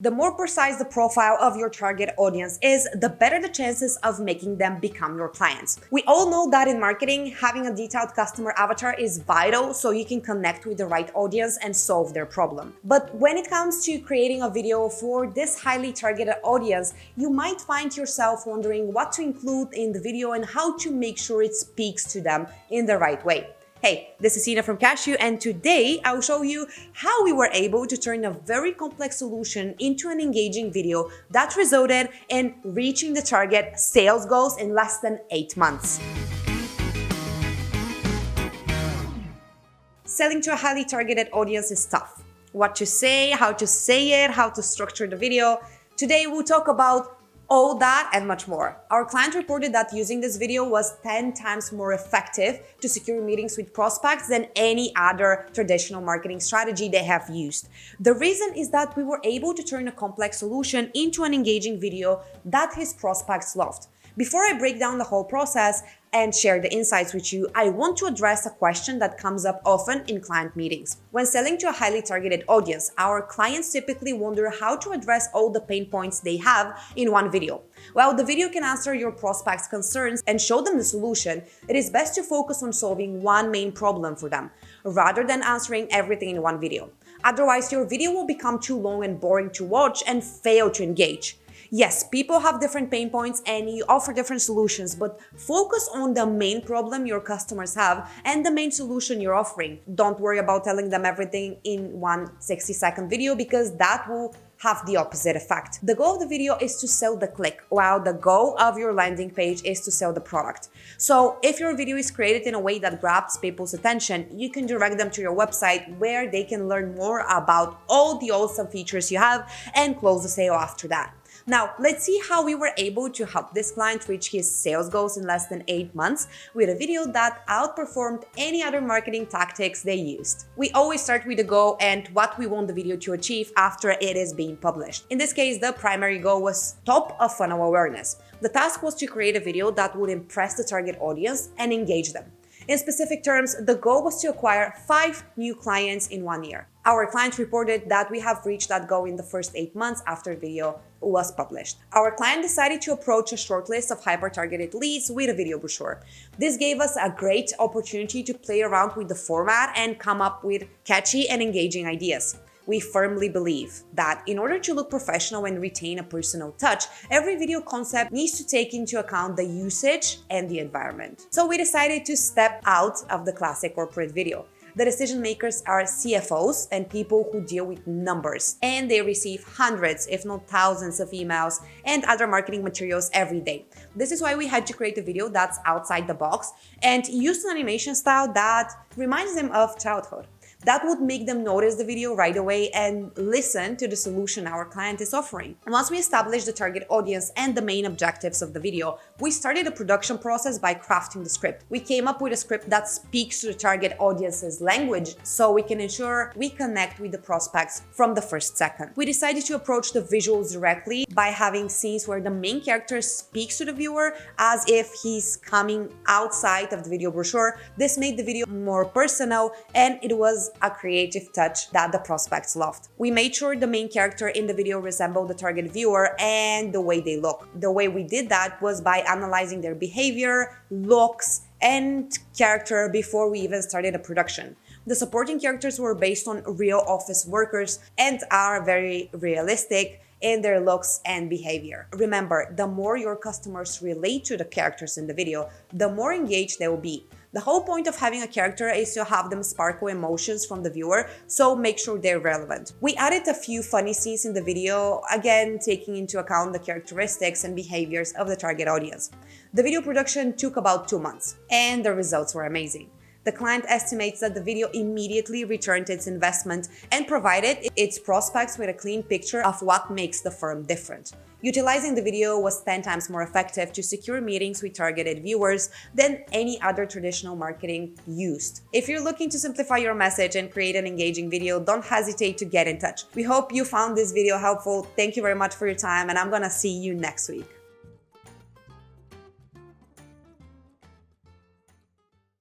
The more precise the profile of your target audience is, the better the chances of making them become your clients. We all know that in marketing, having a detailed customer avatar is vital so you can connect with the right audience and solve their problem. But when it comes to creating a video for this highly targeted audience, you might find yourself wondering what to include in the video and how to make sure it speaks to them in the right way. Hey, this is Ina from Kashu, and today I'll show you how we were able to turn a very complex solution into an engaging video that resulted in reaching the target sales goals in less than 8 months. Selling to a highly targeted audience is tough. What to say, how to say it, how to structure the video. Today we'll talk about all that and much more. Our client reported that using this video was 10 times more effective to secure meetings with prospects than any other traditional marketing strategy they have used. The reason is that we were able to turn a complex solution into an engaging video that his prospects loved. Before I break down the whole process and share the insights with you, I want to address a question that comes up often in client meetings. When selling to a highly targeted audience, our clients typically wonder how to address all the pain points they have in one video. While the video can answer your prospects' concerns and show them the solution, it is best to focus on solving one main problem for them, rather than answering everything in one video. Otherwise, your video will become too long and boring to watch and fail to engage. Yes, people have different pain points and you offer different solutions, but focus on the main problem your customers have and the main solution you're offering. Don't worry about telling them everything in one 60-second video because that will have the opposite effect. The goal of the video is to sell the click, while the goal of your landing page is to sell the product. So if your video is created in a way that grabs people's attention, you can direct them to your website where they can learn more about all the awesome features you have and close the sale after that. Now, let's see how we were able to help this client reach his sales goals in less than 8 months with a video that outperformed any other marketing tactics they used. We always start with the goal and what we want the video to achieve after it is being published. In this case, the primary goal was top of funnel awareness. The task was to create a video that would impress the target audience and engage them. In specific terms, the goal was to acquire 5 new clients in 1 year. Our client reported that we have reached that goal in the first 8 months after the video was published. Our client decided to approach a shortlist of hyper-targeted leads with a video brochure. This gave us a great opportunity to play around with the format and come up with catchy and engaging ideas. We firmly believe that in order to look professional and retain a personal touch, every video concept needs to take into account the usage and the environment. So we decided to step out of the classic corporate video. The decision makers are CFOs and people who deal with numbers, and they receive hundreds, if not thousands of emails and other marketing materials every day. This is why we had to create a video that's outside the box and use an animation style that reminds them of childhood. That would make them notice the video right away and listen to the solution our client is offering. Once we established the target audience and the main objectives of the video, we started a production process by crafting the script. We came up with a script that speaks to the target audience's language so we can ensure we connect with the prospects from the first second. We decided to approach the visuals directly by having scenes where the main character speaks to the viewer as if he's coming outside of the video brochure. This made the video more personal and it was a creative touch that the prospects loved. We made sure the main character in the video resembled the target viewer and the way they look. The way we did that was by analyzing their behavior, looks, and character before we even started a production. The supporting characters were based on real office workers and are very realistic in their looks and behavior. Remember, the more your customers relate to the characters in the video, the more engaged they will be. The whole point of having a character is to have them sparkle emotions from the viewer, so make sure they're relevant. We added a few funny scenes in the video, again taking into account the characteristics and behaviors of the target audience. The video production took about 2 months, and the results were amazing. The client estimates that the video immediately returned its investment and provided its prospects with a clean picture of what makes the firm different. Utilizing the video was 10 times more effective to secure meetings with targeted viewers than any other traditional marketing used. If you're looking to simplify your message and create an engaging video, don't hesitate to get in touch. We hope you found this video helpful. Thank you very much for your time, and I'm gonna see you next week.